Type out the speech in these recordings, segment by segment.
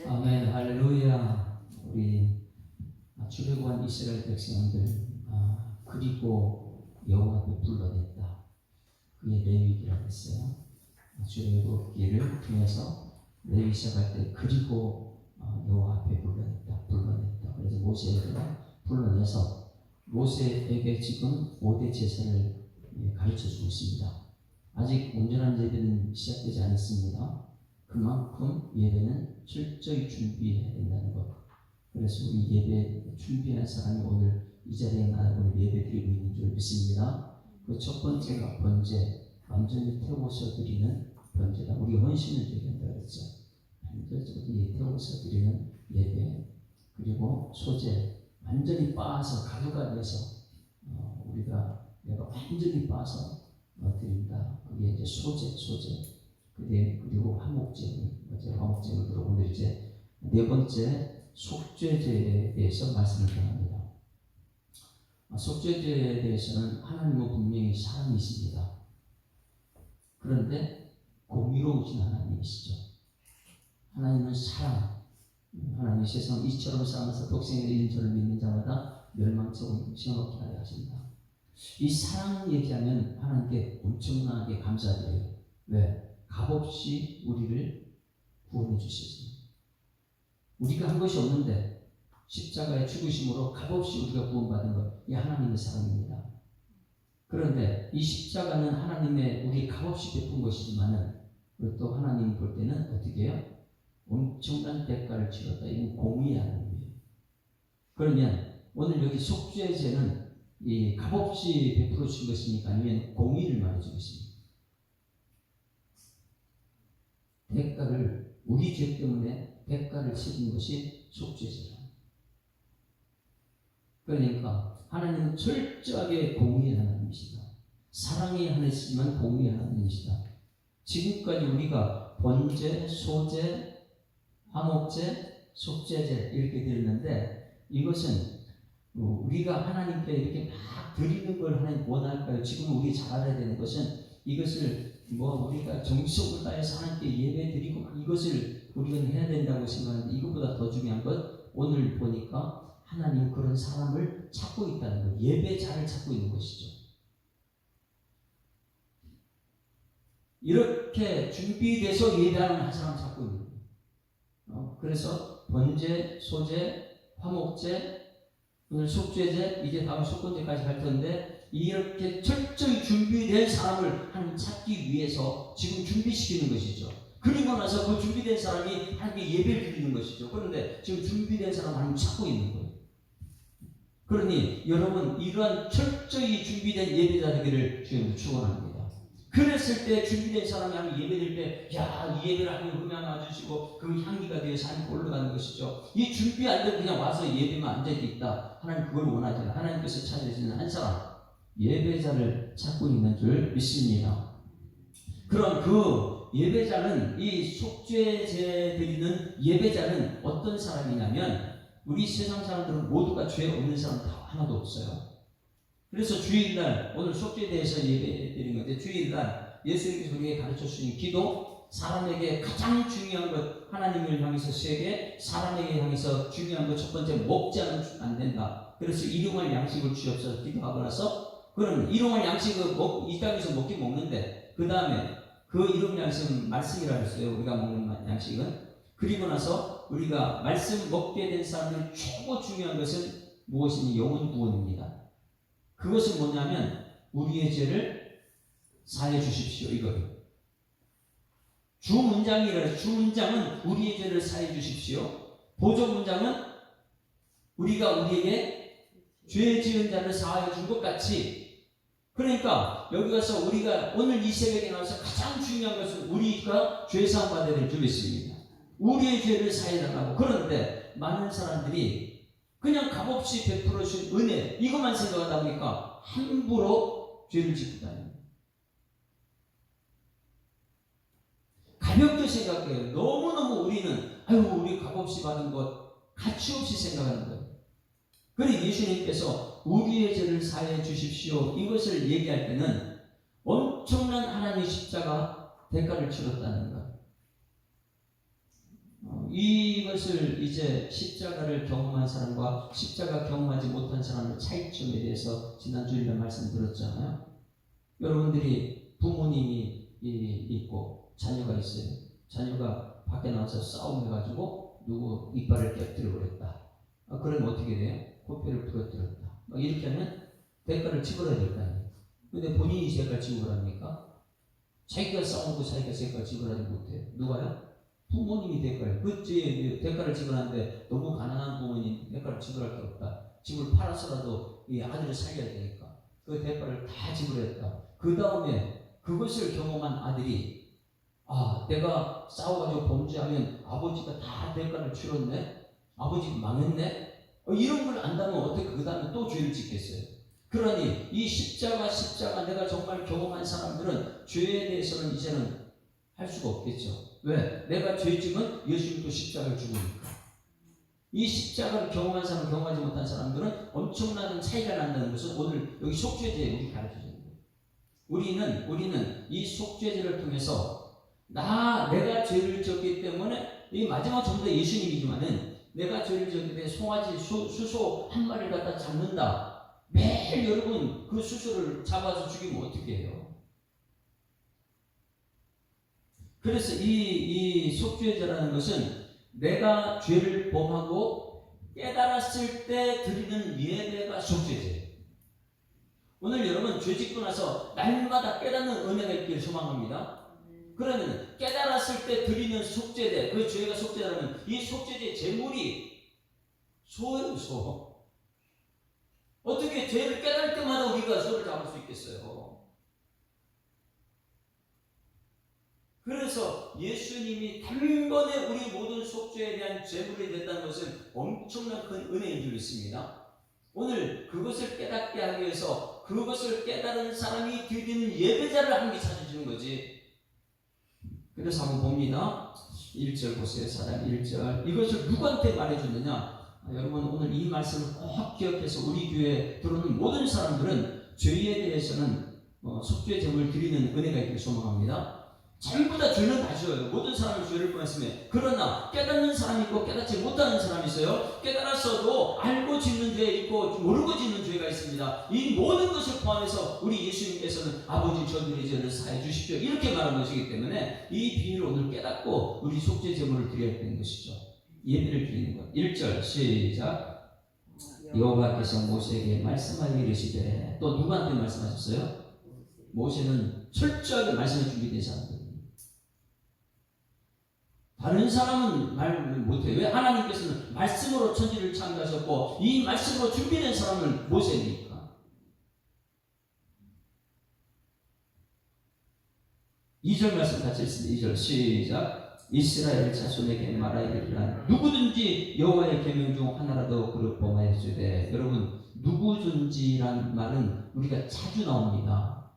아멘, 할렐루야. 우리 출애굽한 이스라엘 백성들 그리고 여호와 앞에 불러냈다. 그게 레위기라고 했어요. 출애굽기를 통해서 레위 시작할 때 그리고 여호와 앞에 불러냈다. 그래서 모세가 불러내서 모세에게 지금 5대 제사를 가르쳐주고 있습니다. 아직 온전한 예배는 시작되지 않았습니다. 그만큼 예배는 철저히 준비해야 된다는 것. 그래서 우리 예배 준비한 사람이 오늘 이 자리에 나와 오늘 예배 드리고 있는 줄 믿습니다. 그 첫 번째가 번제, 완전히 태워서 드리는 번제다. 우리 헌신을 드린다 그랬죠. 완전히 태워서 드리는 예배. 그리고 소제, 완전히 빻아서 가루가 돼서 우리가 내가 완전히 빻아서 드린다. 그게 이제 소제. 그리고 화목제물 들어 오늘 이제 네 번째 속죄제에 대해서 말씀을 전합니다. 속죄제에 대해서는 하나님은 분명히 사랑이십니다. 그런데 공의로우신 하나님이시죠. 하나님은 사랑. 하나님 세상 이처럼 사랑해서 독생의 이른 저를 믿는 자마다 멸망처럼 지어놓게 하려 하신다. 이 사랑 얘기하면 하나님께 엄청나게 감사드려요. 왜? 값없이 우리를 구원해 주셨습니다. 우리가 한 것이 없는데 십자가의 죽으심으로 값없이 우리가 구원받은 것, 이 하나님의 사랑입니다. 그런데 이 십자가는 하나님의 우리 값없이 베푼 것이지만은 또 하나님 볼 때는 어떻게 해요? 엄청난 대가를 치렀다. 이건 공의의 하나님이에요. 그러면 오늘 여기 속죄제는 이 값없이 베풀어 주신 것입니까? 아니면 공의를 말해주고 있습니까? 대가를, 우리 죄 때문에 대가를 치른 것이 속죄제라. 그러니까 하나님은 철저하게 공의의 하나님이시다. 사랑의 하나님이시지만 공의의 하나님이시다. 지금까지 우리가 번제, 소제, 화목제, 속죄제 이렇게 드렸는데 이것은 우리가 하나님께 이렇게 막 드리는 걸 하나님 원할까요? 지금 우리 잘 알아야 되는 것은 이것을 우리가 정식으로 다해서 하나님께 예배 드리고 이것을 우리가 해야 된다고 생각하는데 이것보다 더 중요한 것 오늘 보니까 하나님 그런 사람을 찾고 있다는 것, 예배자를 찾고 있는 것이죠. 이렇게 준비돼서 예배하는 한 사람 찾고 있는 거예요. 그래서 번제, 소제, 화목제, 오늘 속죄제, 이제 다음 속건제까지 갈 텐데 이렇게 철저히 준비된 사람을 하나님 찾기 위해서 지금 준비시키는 것이죠. 그리고 나서 그 준비된 사람이 하나님께 예배를 드리는 것이죠. 그런데 지금 준비된 사람을 하나님 찾고 있는 거예요. 그러니 여러분 이러한 철저히 준비된 예배자 되기를 주님으로 축원합니다. 그랬을 때 준비된 사람이 하나님 예배드릴 때 이 예배를 하나님 흠양해 주시고 그 향기가 되어서 하나님 올라가는 것이죠. 이 준비 안 되고 그냥 와서 예배만 앉아있다. 하나님 그걸 원하지 않아요. 하나님께서 찾으시는 한 사람 예배자를 찾고 있는 줄 믿습니다. 그럼 그 예배자는 이 속죄제 드리는 예배자는 어떤 사람이냐면 우리 세상 사람들은 모두가 죄 없는 사람 다 하나도 없어요. 그래서 주일날 오늘 속죄에 대해서 예배 드린 건데 주일날 예수님께서 우리에게 가르쳐 주신 기도 사람에게 가장 중요한 것 하나님을 향해서 세계 사람에게 향해서 중요한 것 첫 번째 먹지 않으면 안 된다. 그래서 일용할 양식을 주옵소서 기도하고 나서 그럼 일용할 양식을 이 땅에서 먹는데 그 다음에 그 일용할 양식은 말씀이라고 했어요. 우리가 먹는 양식은. 그리고 나서 우리가 말씀 먹게 된 사람들 최고 중요한 것은 무엇이니? 영혼 구원입니다. 그것은 뭐냐면 우리의 죄를 사해 주십시오. 이거예요. 주 문장이라 주 문장은 우리의 죄를 사해 주십시오. 보조 문장은 우리가 우리에게 죄 지은 자를 사하여 준 것 같이. 그러니까 여기 가서 우리가 오늘 이 새벽에 나와서 가장 중요한 것은 우리가 죄 사함 받아야 될 줄 믿습니다. 우리의 죄를 사해 달라고. 그런데 많은 사람들이 그냥 값없이 베풀어 주신 은혜 이것만 생각하다 보니까 함부로 죄를 짓고 다닙니다. 가볍게 생각해요. 너무너무 우리는 우리 값없이 받은 것 가치없이 생각하는 거예요. 그러니 예수님께서 우리의 죄를 사해 주십시오 이것을 얘기할 때는 엄청난 하나님의 십자가 대가를 치렀다는 것. 이것을 이제 십자가를 경험한 사람과 십자가 경험하지 못한 사람의 차이점에 대해서 지난 주일에 말씀드렸잖아요. 여러분들이 부모님이 있고 자녀가 있어요. 자녀가 밖에 나와서 싸움해가지고 누구 이빨을 깨뜨려 버렸다. 그러면 어떻게 돼요? 코뼈를 부러뜨렸다. 이렇게 하면 대가를 지불해야 될 거 아니에요. 근데 본인이 대가를 지불합니까? 자기가 싸우고 자기가 대가를 지불하지 못해요. 누가요? 부모님이 대가를. 그치, 대가를 지불하는데 너무 가난한 부모님 대가를 지불할 게 없다. 집을 팔아서라도 이 아들을 살려야 되니까 그 대가를 다 지불했다. 그 다음에 그것을 경험한 아들이 내가 싸워가지고 범죄하면 아버지가 다 대가를 치렀네? 아버지가 망했네? 이런 걸 안다면 어떻게 그 다음에 또 죄를 짓겠어요? 그러니 이 십자가 내가 정말 경험한 사람들은 죄에 대해서는 이제는 할 수가 없겠죠. 왜? 내가 죄 지면 예수님도 십자가를 죽으니까. 이 십자가를 경험한 사람, 경험하지 못한 사람들은 엄청난 차이가 난다는 것은 오늘 여기 속죄제에 우리 가르쳐주는 거예요. 우리는 이 속죄제를 통해서 내가 죄를 졌기 때문에 이 마지막 전부 다 예수님이지만은 내가 죄를 졌기 때문에 송아지 수소 한 마리를 갖다 잡는다. 매일 여러분 그 수소를 잡아서 죽이면 어떻게 해요? 그래서 이 속죄제라는 것은 내가 죄를 범하고 깨달았을 때 드리는 예배가 속죄제예요. 오늘 여러분 죄 짓고 나서 날마다 깨닫는 은혜가 있기를 소망합니다. 그러면 깨달았을 때 드리는 속죄제, 그 죄가 속죄라면 이 속죄제 제물이 소예요, 소. 어떻게 죄를 깨달을 때마다 우리가 소를 잡을 수 있겠어요? 그래서 예수님이 단번에 우리 모든 속죄에 대한 제물이 됐다는 것은 엄청난 큰 은혜인 줄 믿습니다. 오늘 그것을 깨닫게 하기 위해서 그것을 깨달은 사람이 드리는 예배자를 함께 찾아주는 거지. 그래서 한번 봅니다. 1절 보세요. 사람 1절. 이것을 누구한테 말해주느냐? 여러분 오늘 이 말씀을 꼭 기억해서 우리 교회에 들어오는 모든 사람들은 죄에 대해서는 속죄 제물을 드리는 은혜가 있기를 소망합니다. 전부 다 죄는 다 지어요. 모든 사람이 죄를 범했으면. 그러나 깨닫는 사람이 있고 깨닫지 못하는 사람이 있어요. 깨달았어도 알고 짓는 죄 있고 모르고 짓는 죄가 있습니다. 이 모든 것을 포함해서 우리 예수님께서는 아버지 저들의 죄를 사해 주십시오 이렇게 말한 것이기 때문에 이 비밀을 오늘 깨닫고 우리 속죄 제물을 드려야 되는 것이죠. 예배를 드리는 것. 1절 시작. 여호와께서 모세에게 말씀하여 이르시되, 또 누구한테 말씀하셨어요? 모세는 철저하게 말씀을 준비된 사람들. 다른 사람은 말 못해요. 왜? 하나님께서는 말씀으로 천지를 창조하셨고 이 말씀으로 준비된 사람은 모세니까. 2절 말씀 같이 읽습니다. 2절 시작. 이스라엘 자손에게 말하기를 누구든지 여호와의 계명 중 하나라도 그를 범하였으되. 여러분 누구든지란 말은 우리가 자주 나옵니다.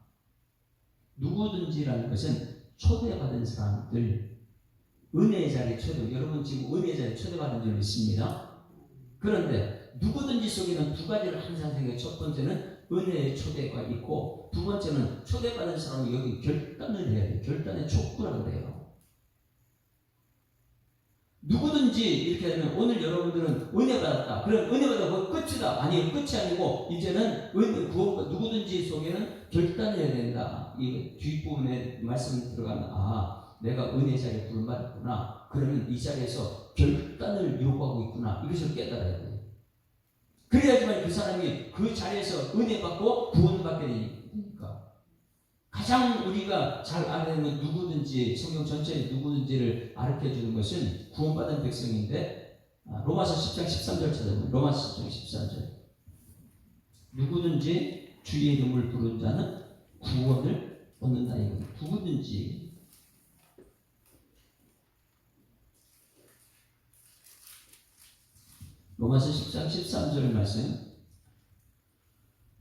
누구든지라는 것은 초대받은 사람들, 은혜의 자리에 초대. 여러분 지금 은혜의 자리에 초대받은 줄 믿습니다. 그런데 누구든지 속에는 두 가지를 항상 생각해요. 첫 번째는 은혜의 초대가 있고 두 번째는 초대받은 사람은 여기 결단을 해야 돼요. 결단의 촉구라고 그래요. 누구든지 이렇게 하면 오늘 여러분들은 은혜 받았다. 그럼 은혜 받았고 끝이다. 아니요, 끝이 아니고 이제는 구원과 누구든지 속에는 결단해야 된다. 이 뒷부분에 말씀이 들어가면 내가 은혜 자리에 부름받았구나. 그러면 이 자리에서 결단을 요구하고 있구나. 이것을 깨달아야 돼요. 그래야지만 그 사람이 그 자리에서 은혜 받고 구원받게 되니까. 가장 우리가 잘 알아야 되는 누구든지, 성경 전체에 누구든지를 가르쳐주는 것은 구원받은 백성인데, 로마서 10장 13절 찾아보면 로마서 10장 13절. 누구든지 주의 이름을 부른 자는 구원을 얻는다. 이거 누구든지. 로마서 10장 13절 말씀.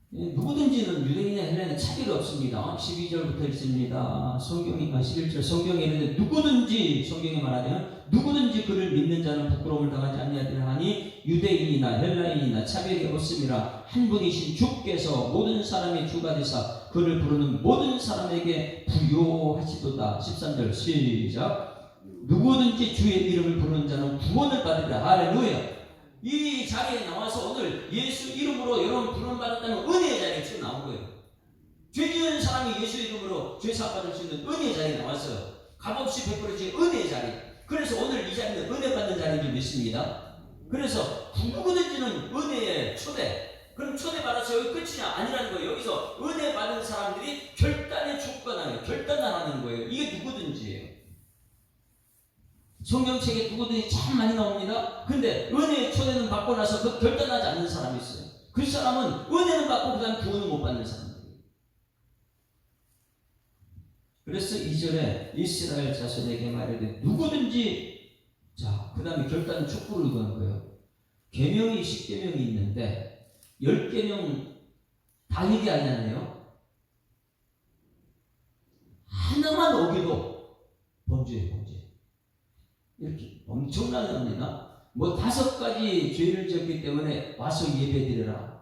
누구든지는 유대인이나 헬라인은 차별이 없습니다. 12절부터 있습니다. 11절 성경에 이르되 누구든지, 성경에 말하면 누구든지 그를 믿는 자는 부끄러움을 당하지 아니하리라 하니 유대인이나 헬라인이나 차별이 없음이라. 한 분이신 주께서 모든 사람의 주가 되사 그를 부르는 모든 사람에게 부요하시도다. 13절 시작. 누구든지 주의 이름을 부르는 자는 구원을 받으리라. 할렐루야. 이 자리에 나와서 오늘 예수 이름으로 여러분 부름 받았다는 은혜의 자리에 지금 나온 거예요. 죄 지은 사람이 예수 이름으로 죄 사함 받을 수 있는 은혜의 자리에 나왔어요. 값없이 베풀어진 은혜의 자리. 그래서 오늘 이 자리는 은혜 받는 자리인 줄 믿습니다. 그래서 누구든지는 은혜의 초대. 그럼 초대받아서 여기 끝이냐? 아니라는 거예요. 여기서 은혜 받은 사람들이 결단의 조건하에요. 결단하는 거예요. 이게 누구든지예요. 성경책에 누구든지 참 많이 나옵니다. 근데 은혜의 초대는 받고 나서 그 결단하지 않는 사람이 있어요. 그 사람은 은혜는 받고 그 다음 구원은 못 받는 사람들이에요. 그래서 2절에 이스라엘 자손에게 말하되 누구든지, 자, 그 다음에 결단은 촉구를 의도하는 거예요. 계명이 10계명이 있는데 10계명 다 얘기 안 하네요. 하나만 어기도 범죄예요, 범죄. 이렇게 엄청난 겁니다. 뭐 5가지 죄를 지었기 때문에 와서 예배드려라.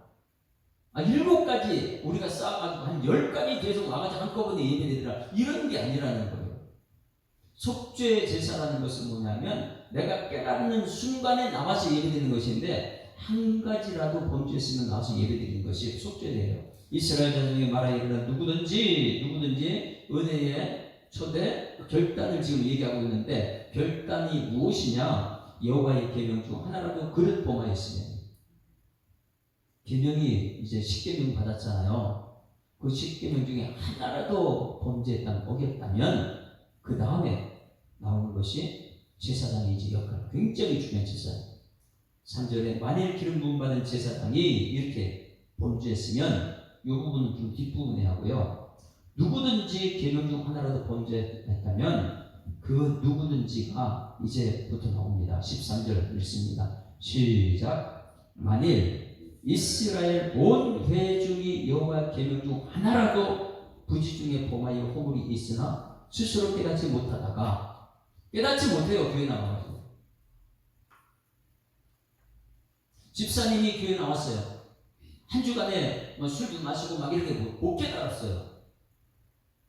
7가지 우리가 쌓아가지고 한 10가지 계속 와가지고 한꺼번에 예배드리라. 이런 게 아니라는 거예요. 속죄 제사라는 것은 뭐냐면 내가 깨닫는 순간에 나와서 예배드리는 것인데 한 가지라도 범죄했으면 나와서 예배드리는 것이 속죄예요. 이스라엘 자손에게 말하기를 누구든지 은혜의 초대 결단을 지금 얘기하고 있는데 결단이 무엇이냐? 여호와의 계명 중 하나라도 그릇 범하였으면. 계명이 이제 10계명 받았잖아요. 그 10계명 중에 하나라도 범죄했다면, 어겼다면 그 다음에 나오는 것이 제사장의 이제 역할, 굉장히 중요한 제사예요. 3절에 만일 기름 부음 받은 제사장이 이렇게 범죄했으면 이 부분은 좀 뒷부분에 하고요. 누구든지 계명 중 하나라도 범죄했다면 그 누구든지가 이제부터 나옵니다. 13절 읽습니다. 시작. 만일 이스라엘 온 회중이 여호와 계명 중 하나라도 부지 중에 범하여 허물이 있으나 스스로 깨닫지 못하다가, 깨닫지 못해요. 교회 나와가지고 집사님이 교회 나왔어요. 한 주간에 술도 마시고 막 이렇게 못 깨달았어요.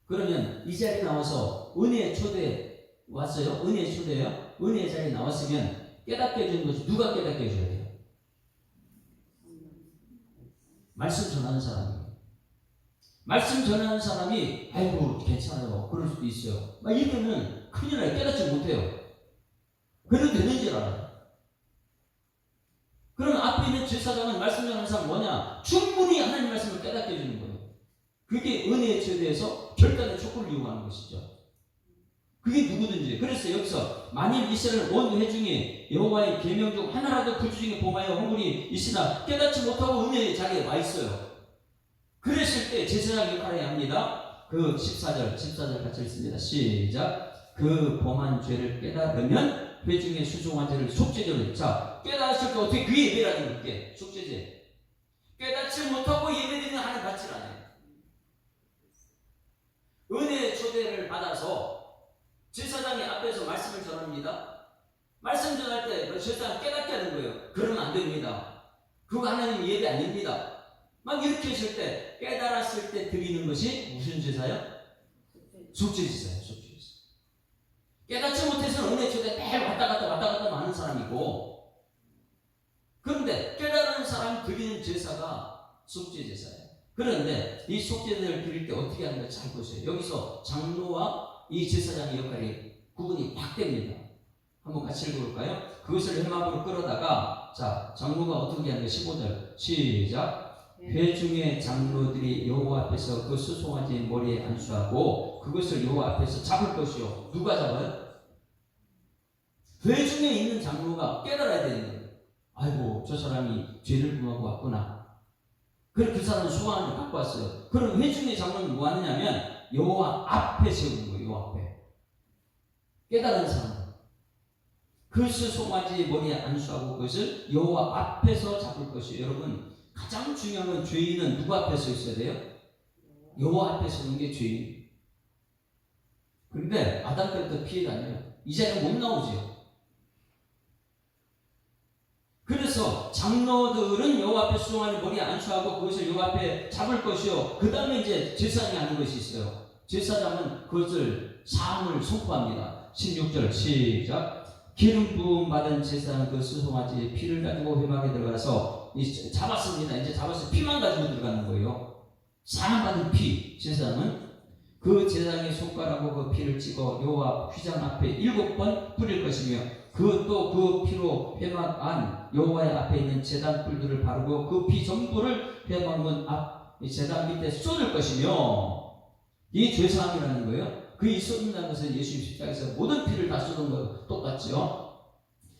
그러면 이 자리에 나와서 은혜의 초대 왔어요? 은혜의 초대예요? 은혜의 자리에 나왔으면 깨닫게 해주는 것이 누가 깨닫게 해줘야 돼요? 말씀 전하는 사람이에요. 말씀 전하는 사람이 아이고 괜찮아요. 그럴 수도 있어요. 막 이러면 큰일 나요. 깨닫지 못해요. 그래도 되는 줄 알아요. 그럼 앞에 있는 제사장은 말씀 전하는 사람 뭐냐? 충분히 하나님 말씀을 깨닫게 해주는 거예요. 그게 은혜의 초대에서 결단의 촉구를 이용하는 것이죠. 그게 누구든지. 그래서 여기서 만일 이스라엘 온 회중이 여호와의 계명 중 하나라도 그 중에 범하여 허물이 있으나 깨닫지 못하고 은혜의 자리에 와 있어요. 그랬을 때 제사장 역할을 해야 합니다. 그 14절 같이 읽습니다. 시작. 그 범한 죄를 깨달으면 회중의 수송한 죄를 속죄제로. 자, 깨달았을 때 어떻게 그 예배라는 게 속죄제. 깨닫지 못하고 예배드리는 하나님 받질 않아요. 은혜의 초대를 받아서 제사장이 앞에서 말씀을 전합니다. 말씀 전할 때 제사장 깨닫게 하는 거예요. 그러면 안 됩니다. 그거 하나님 예배 아닙니다. 막 이렇게 했을 때, 깨달았을 때 드리는 것이 무슨 제사요? 속죄제사예요. 속죄제사. 깨닫지 못해서는 은혜 초대 매일 왔다 갔다 하는 사람이고, 그런데 깨달은 사람이 드리는 제사가 속죄제사예요. 그런데 이 속죄제를 드릴 때 어떻게 하는가 잘 보세요. 여기서 장로와 이 제사장의 역할이 구분이 확 됩니다. 한번 같이 읽어볼까요? 그것을 회막으로 끌어다가, 자, 장로가 어떻게 하는가? 15절 시작. 회중의 장로들이 여호와 앞에서 그 수송아지 머리에 안수하고 그것을 여호와 앞에서 잡을 것이요. 누가 잡아요? 회중에 있는 장로가 깨달아야 되는 거예요. 아이고 저 사람이 죄를 범하고 왔구나. 그래서 그 사람은 소망을 갖고 왔어요. 그럼 회중의 장로는 뭐 하느냐면 여호와 앞에 세우는 거예요. 여호와 앞에. 깨달은 사람. 그 수송아지 머리에 안수하고 그것을 여호와 앞에서 잡을 것이에요. 여러분 가장 중요한 건 죄인은 누구 앞에 서 있어야 돼요? 여호와 앞에 서는 게 죄인. 그런데 아담 때부터 피해 다녀요. 이제는 못 나오죠. 그래서 장로들은 여호와 앞에 수송아지 머리에 안수하고 그것을 여호와 앞에 잡을 것이요. 그 다음에 이제 제사장이 하는 것이 있어요. 제사장은 그것을 사함을 선포합니다. 16절 시작. 기름 부음 받은 제사장 그 수송아지의 피를 가지고 회막에 들어가서 잡았습니다. 이제 잡아서 피만 가지고 들어가는 거예요. 사함받은 피. 제사장은 그 제사장의 손가락으로 그 피를 찍어 여호와 휘장 앞에 7번 뿌릴 것이며 그것도 그 피로 회막 안 여호와의 앞에 있는 제단 뿔들을 바르고 그 피 전부를 회막문 앞 제단 밑에 쏟을 것이며, 이 죄사함이라는 거예요. 그 이 쏟는다는 것은 예수님 십자가에서 모든 피를 다 쏟은 거 똑같죠.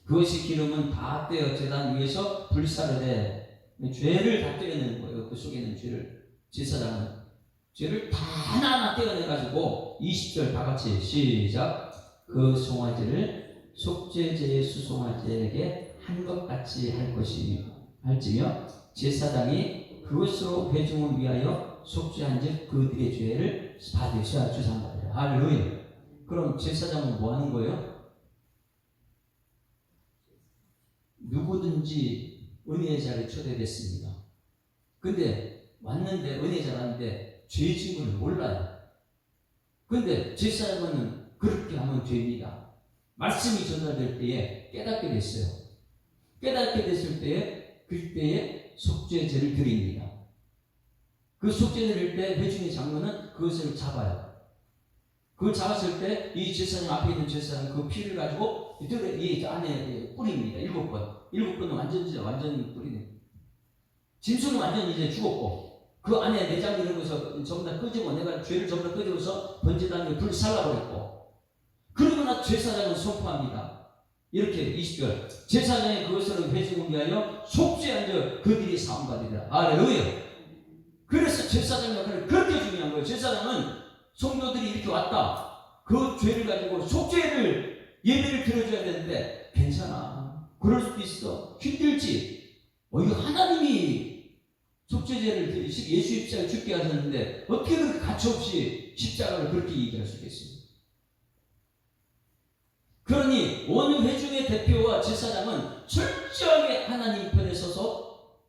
그것이 기름은 다 떼어 제단 위에서 불사르되 죄를 다 떼어내는 거예요. 그 속에 있는 죄를. 제사장은 죄를 다 하나하나 떼어내가지고 20절 다 같이 시작. 그 송아지를 속죄제의 수송아지에게 한 것 같이 할지며 제사장이 그것으로 회중을 위하여 속죄한즉 그들의 죄를 받으셔야 주상받으라. 할렐루야. 그럼 제사장은 뭐 하는 거예요? 누구든지 은혜의 자리에 초대됐습니다. 근데 왔는데 은혜 자리인데 죄 지은 걸 몰라요. 근데 제사장은 그렇게 하면 죄입니다. 말씀이 전달될 때에 깨닫게 됐어요. 깨닫게 됐을 때에 그때에 속죄제를 드립니다. 그 속죄 드릴 때 회중의 장로는 그것을 잡아요. 그걸 잡았을 때 이 제사장 앞에 있는 제사장은 그 피를 가지고 이 안에 뿌립니다. 7번. 7번은 완전히 뿌리네. 짐승은 완전히 이제 죽었고 그 안에 내장 이런 것을 전부 다 끄집어 내가 죄를 전부 다 끄집어서 번제단에 불 살라버렸고, 그러고 나 제사장은 선포합니다. 이렇게 20절 제사장이 그것을 회중을 위하여 속죄한 적 그들이 사함받으리라. 할렐루야. 그래서 제사장 역할이 그렇게 중요한 거예요. 제사장은 성도들이 이렇게 왔다. 그 죄를 가지고 속죄를 예배를 드려줘야 되는데 괜찮아. 그럴 수도 있어. 힘들지. 이거 하나님이 속죄제를 예수 십자가에 죽게 하셨는데 어떻게 그렇게 가차없이 십자가를 그렇게 얘기할 수 있겠어요? 그러니 온 회중의 대표와 제사장은 철저하게 하나님 편에 서서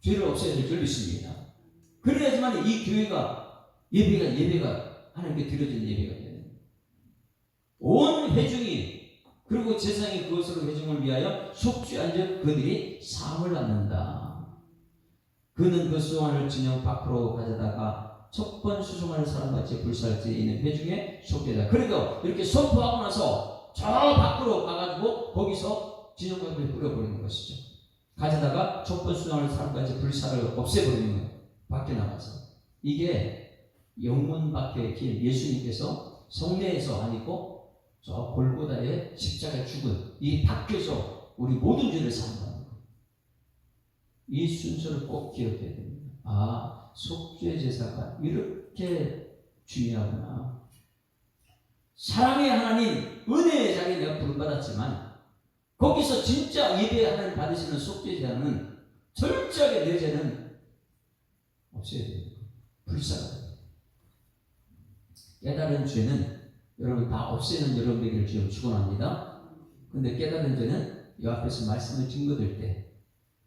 죄를 없애야 될 줄 믿습니다. 그래야지만 이 교회가 예배가 하나님께 드려진 예배가 되는, 온 회중이 그리고 제사장이 그것으로 회중을 위하여 속죄한 즉 그들이 사함을 받는다. 그는 그 수송아지를 진영 밖으로 가져다가 첫 번 수송하는 사람같이 불살지에 있는 회중의 속죄자. 그리고 이렇게 선포하고 나서 저 밖으로 가가지고 거기서 진영 밖에 뿌려버리는 것이죠. 가져다가 첫 번 수송하는 사람까지 불살을 없애버리는 거예요. 밖에 나가서. 이게 영문 밖의 길, 예수님께서 성내에서 아니고 저 골고다의 십자가에 죽은 이 밖에서 우리 모든 죄를 사한다는 거예요. 이 순서를 꼭 기억해야 됩니다. 속죄 제사가 이렇게 중요하구나. 사랑의 하나님, 은혜의 자리에 내가 부름받았지만 거기서 진짜 예배 하나님 받으시는 속죄 제사는 철저하게 내 죄는 없애야 돼요. 불쌍하다. 깨달은 죄는 여러분 다 없애는 여러분에게 지금 축원합니다. 근데 깨달은 죄는 이 앞에서 말씀을 증거될 때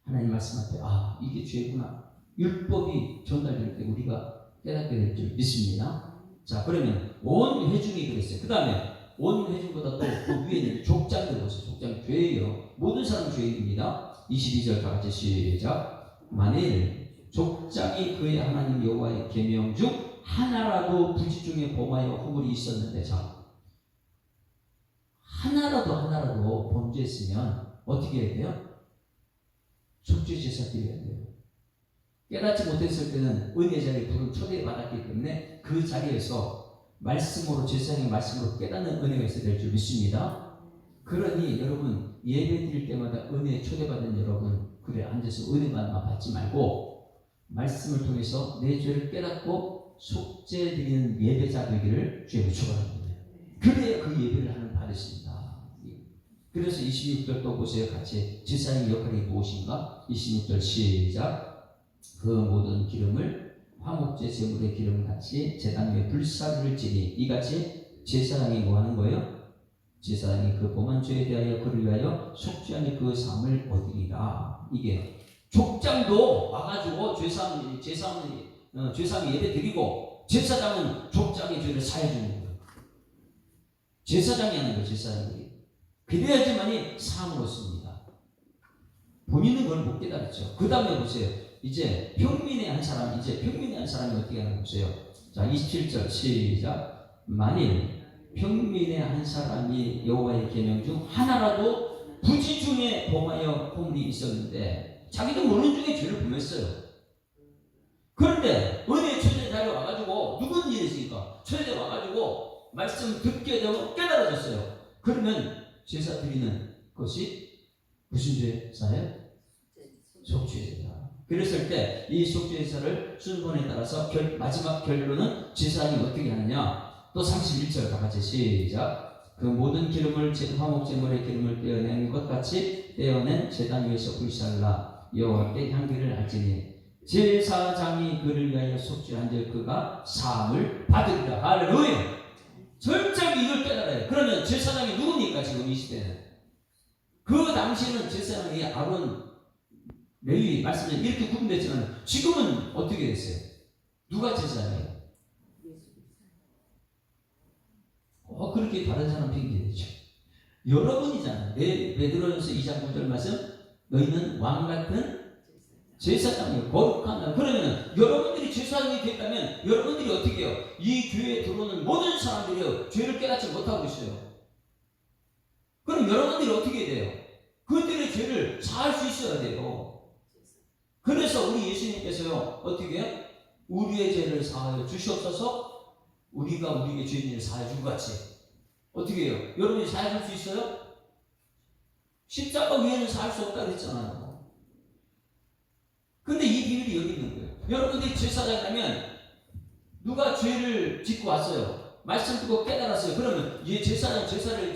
하나님 말씀 앞에 이게 죄구나. 율법이 전달될 때 우리가 깨닫게 될 줄 믿습니다. 자, 그러면 온 회중이 그랬어요. 그 다음에 온 회중보다 또 그 위에는 족장들 보세요. 족장 죄예요. 모든 사람 죄입니다. 22절 다 같이 시작. 만일 족장이 그의 하나님 여호와의 계명 중 하나라도 부지 중에 범하여 허물이 있었는데, 자, 하나라도 범죄했으면 어떻게 해야 돼요? 속죄 제사 드려야 돼요. 깨닫지 못했을 때는 은혜 자리에 부름 초대받았기 때문에 그 자리에서 말씀으로, 제사장의 말씀으로 깨닫는 은혜가 있어야 될 줄 믿습니다. 그러니 여러분 예배 드릴 때마다 은혜 초대받은 여러분, 그래 앉아서 은혜만 받지 말고 말씀을 통해서 내 죄를 깨닫고 속죄 드리는 예배자 되기를 주님을 축원합니다. 그래야 그 예배를 하나님 받으십니다. 그래서 26절 또 보세요. 같이 제사장의 역할이 무엇인가? 26절 시작. 그 모든 기름을 화목제 제물의 기름 같이 제단 위에 불사를 지니, 이같이 제사장이 뭐 하는 거예요? 제사장이 그 범한 죄에 대하여 그를 위하여 속죄하니 그 삶을 얻으리라. 이게 족장도 와가지고 죄사함 예배 드리고 제사장은 족장의 죄를 사해 주는 거예요. 제사장이 하는 거예요. 제사장들이. 그래야지만이 사함을 얻습니다. 본인은 그걸 못 깨달았죠. 그 다음에 보세요. 이제 평민의 한 사람이 어떻게 하는 거 보세요. 자, 27절 시작. 만일 평민의 한 사람이 여호와의 계명 중 하나라도 부지 중에 범하여 허물이 있었는데 자기도 모르는 중에 죄를 범했어요. 그런데 은혜의 처자의 자리에 와가지고 누군 일이 있으니까 처자에 와가지고 말씀 듣게 되고 깨달아졌어요. 그러면 제사 드리는 것이 무슨 제사예요? 속죄제사. 그랬을 때 이 속죄제사를 순번에 따라서 마지막 결론은 제사장이 어떻게 하느냐. 또 31절 다 같이 시작. 그 모든 기름을 화목제물의 기름을 떼어낸 것 같이 떼어낸 제단 위에서 불살라 여호와께 향기를 할지니 제사장이 그를 위하여 속죄한즉 그가 사함을 받으리라. 할렐루야. 철저히 이걸 깨달아요. 그러면 제사장이 누굽니까? 지금 이 시대는 그 당시에는 제사장이 아론 레위 말씀에 이렇게 구분됐지만 지금은 어떻게 됐어요? 누가 제사장이에요? 그렇게 다른 사람 핑계대죠. 여러분이잖아요. 베드로전서 2장 9절 말씀 너희는 왕같은 제사장이에요. 거룩한. 그러면 여러분들이 제사장이 됐다면 여러분들이 어떻게 해요? 이 교회에 들어오는 모든 사람들이요 죄를 깨닫지 못하고 있어요. 그럼 여러분들이 어떻게 돼요? 그들의 죄를 사할 수 있어야 돼요. 그래서 우리 예수님께서요 어떻게 해요? 우리의 죄를 사하여 주시옵소서. 우리가 우리의 죄인을 사하여 준 것 같이 어떻게 해요? 여러분이 사해 줄 수 있어요? 십자가 위에는 사할 수 없다 그랬잖아요. 근데 이 비밀이 여기 있는 거예요. 여러분들이 제사장이라면 누가 죄를 짓고 왔어요. 말씀 듣고 깨달았어요. 그러면 이 제사장 제사를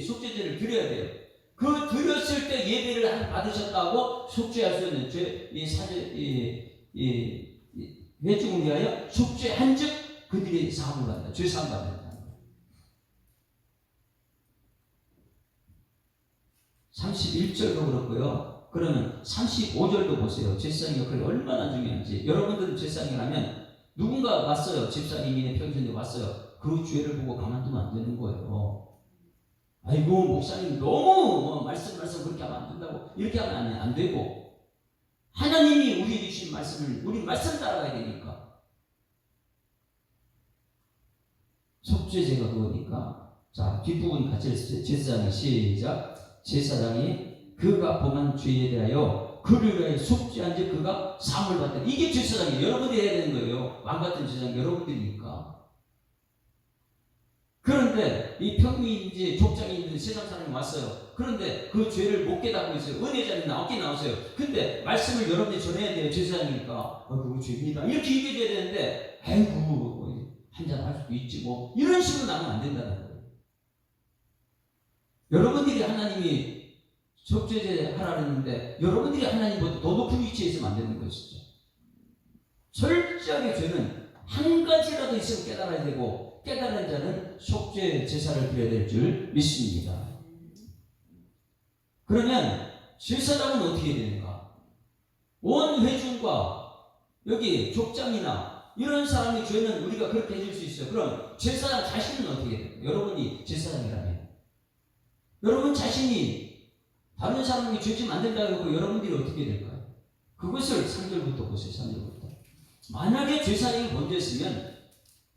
속죄제를 드려야 돼요. 그 드렸을 때 예배를 받으셨다고 속죄할 수 있는 회중을 위하여 속죄한즉 그들이 사함을 받는다. 죄 사함 받는다. 31절도 그렇고요. 그러면 35절도 보세요. 제사장 역할이 얼마나 중요한지. 여러분들은 제사장이라면 누군가 왔어요. 집사님이네 평신도 왔어요. 그 죄를 보고 가만두면 안 되는 거예요. 아이고 목사님 너무 말씀 그렇게 하면 안 된다고 이렇게 하면 안 되고 하나님이 우리에게 주신 말씀을 우리 말씀 따라가야 되니까. 속죄제가 그거니까. 자, 뒷부분 같이 했어요. 제사장이 시작. 제사장이 그가 범한 죄에 대하여 그를 위하여 속죄한즉 그가 사함을 받다. 이게 제사장이에요. 여러분들이 해야 되는 거예요. 왕같은 제사장 여러분들이니까. 그런데 이 평민인지 족장인지 세상 사람이 왔어요. 그런데 그 죄를 못 깨닫고 있어요. 은혜 자리에 어깨 나오세요. 근데 말씀을 여러분들이 전해야 돼요. 제사장이니까. 그거 죄입니다. 이렇게 얘기해줘야 되는데 아이고 한잔 할 수도 있지 뭐 이런 식으로 나오면 안 된다는 거예요. 여러분들이 하나님이 속죄제 하라고 했는데 여러분들이 하나님보다 더 높은 위치에 있으면 안 되는 것이죠. 철저하게 죄는 한 가지라도 있으면 깨달아야 되고 깨달은 자는 속죄 제사를 드려야 될 줄 믿습니다. 그러면 제사장은 어떻게 되는가? 온 회중과 여기 족장이나 이런 사람의 죄는 우리가 그렇게 해줄 수 있어요. 그럼 제사장 자신은 어떻게 돼요? 여러분이 제사장이라면 여러분 자신이 다른 사람이 죄 지면 안 된다고 하고 여러분들이 어떻게 될까요? 그것을 3절부터 보세요. 3절부터. 만약에 제사장이 범죄했으면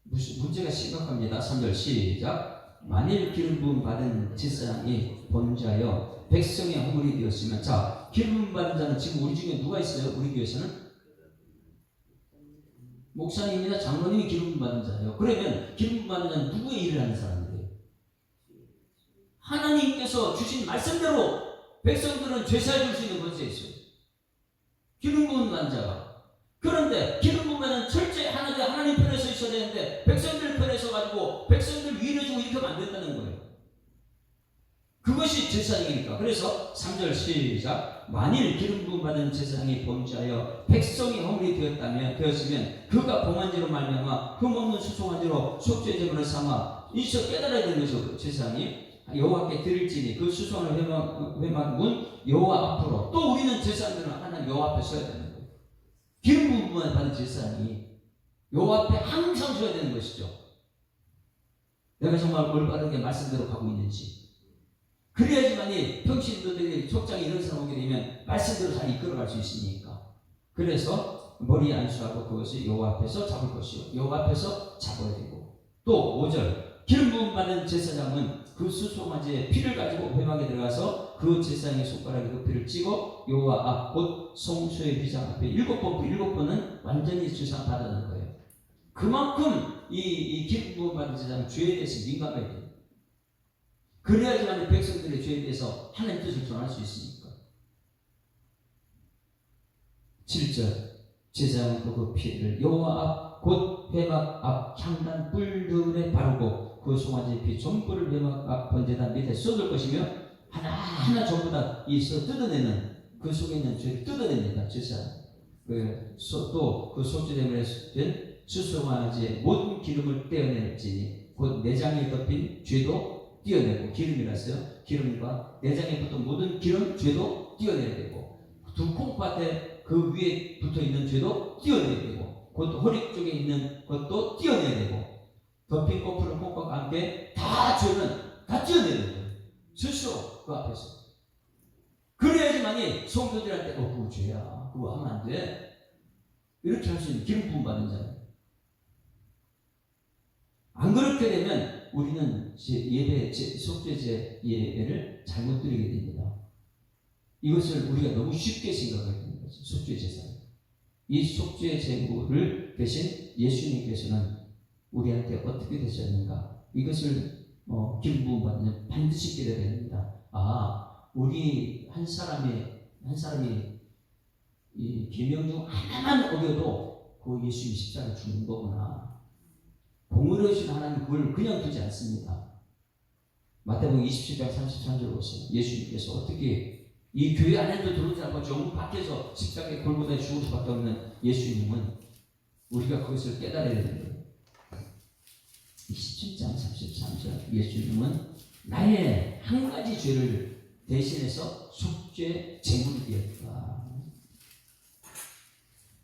문제가 심각합니다. 3절 시작. 만일 기름 부음 받은 제사장이 범죄하여 백성의 허물이 되었으면, 자, 기름 부음 받은 자는 지금 우리 중에 누가 있어요? 우리 교회에서는 목사님이나 장로님이 기름 부음 받은 자예요. 그러면 기름 부음 받은 자는 누구의 일을 하는 사람들이에요? 하나님께서 주신 말씀대로 백성들은 죄사해 줄 수 있는 권세에 있어요. 기름 부음 받은 자가. 그런데 기름 부음은 철저히 하나님 편에 서 있어야 되는데 백성들 편에 서 가지고 백성들 위를 주고 이렇게 하면 안 된다는 거예요. 그것이 제사장이니까. 그래서 3절 시작. 만일 기름 부음 받은 제사장이 범죄하여 백성이 허물이 되었으면 그가 범한 죄로 말미암아 흠없는 수송한 죄로 속죄제물을 삼아 이서 깨달아야 되는 것이죠. 제사장이 여호와께 드릴지니 그 수송을 회막문 여호와 앞으로. 또 우리는 제사장들은 하나님 여호와 앞에 서야 되는 거예요. 기름 부음만 받은 제사장이 여호와 앞에 항상 서야 되는 것이죠. 내가 정말 올바르게 말씀대로 가고 있는지. 그래야지만이 평신도들이 족장에 이런 사람 오게 되면 말씀대로 잘 이끌어갈 수 있으니까. 그래서 머리에 안수하고 그것이 여호와 앞에서 잡을 것이요 여호와 앞에서 잡아야 되고, 또 5절 기름 부음 받은 제사장은 그 수송아지의 피를 가지고 회막에 들어가서 그 제사장의 손가락에 그 피를 찍어 여호와 앞 곧 성소의 비장 앞에 7번, 그 7번은 완전히 주상 받아는 거예요. 그만큼 이 기름 부음 받은 제사장은 죄에 대해서 민감해야 돼요. 그래야지만 백성들의 죄에 대해서 하나님 뜻을 전할 수 있으니까. 7절 제사장은 그 피를 여호와 앞 곧 회막 앞 향단 뿔들에 바르고 그 송아지의 피 전부를 회막 앞 번제단 밑에 쏟을 것이며 하나하나 전부 다 이서 뜯어내는 그 속에 있는 죄를 뜯어냅니다. 제사장. 또 그 속죄됨을 된 수송아지의 모든 기름을 떼어낼지니 곧 내장에 덮인 죄도 띄어내고, 기름이라서요. 기름과 내장에 붙은 모든 기름 죄도 띄어내야 되고, 두 콩팥에 그 위에 붙어있는 죄도 띄어내야 되고, 곧 허리 쪽에 있는 것도 띄어내야 되고, 덮인 꼬풀을 콩팥과 함께 다 죄는 다 띄어내야 돼요. 스스로 그 앞에서. 그래야지만이 성도들한테 그거 죄야, 그거 하면 안 돼, 이렇게 할 수 있는 기름 부음 받은 자예요. 안 그렇게 되면 우리는 예배, 속죄제 예배를 잘못 드리게 됩니다. 이것을 우리가 너무 쉽게 생각하게 되는 거죠. 속죄제사. 이 속죄제물을 대신 예수님께서는 우리한테 어떻게 되셨는가, 이것을 기름 부음 받으면 반드시 깨달아야 됩니다. 우리 한 사람이 이 계명 중 하나만 어겨도 그 예수님 십자가에 죽는 거구나. 공의로우신 하나님 그걸 그냥 두지 않습니다. 마태복음 27장 33절 보세요. 예수님께서 어떻게 이 교회 안에도 들어오지 않고 정 밖에서 십자가에 골고다에 죽을 수밖에 없는 예수님은 우리가 그것을 깨달아야 됩니다. 27장 33절 예수님은 나의 한 가지 죄를 대신해서 속죄 제물이 되었다.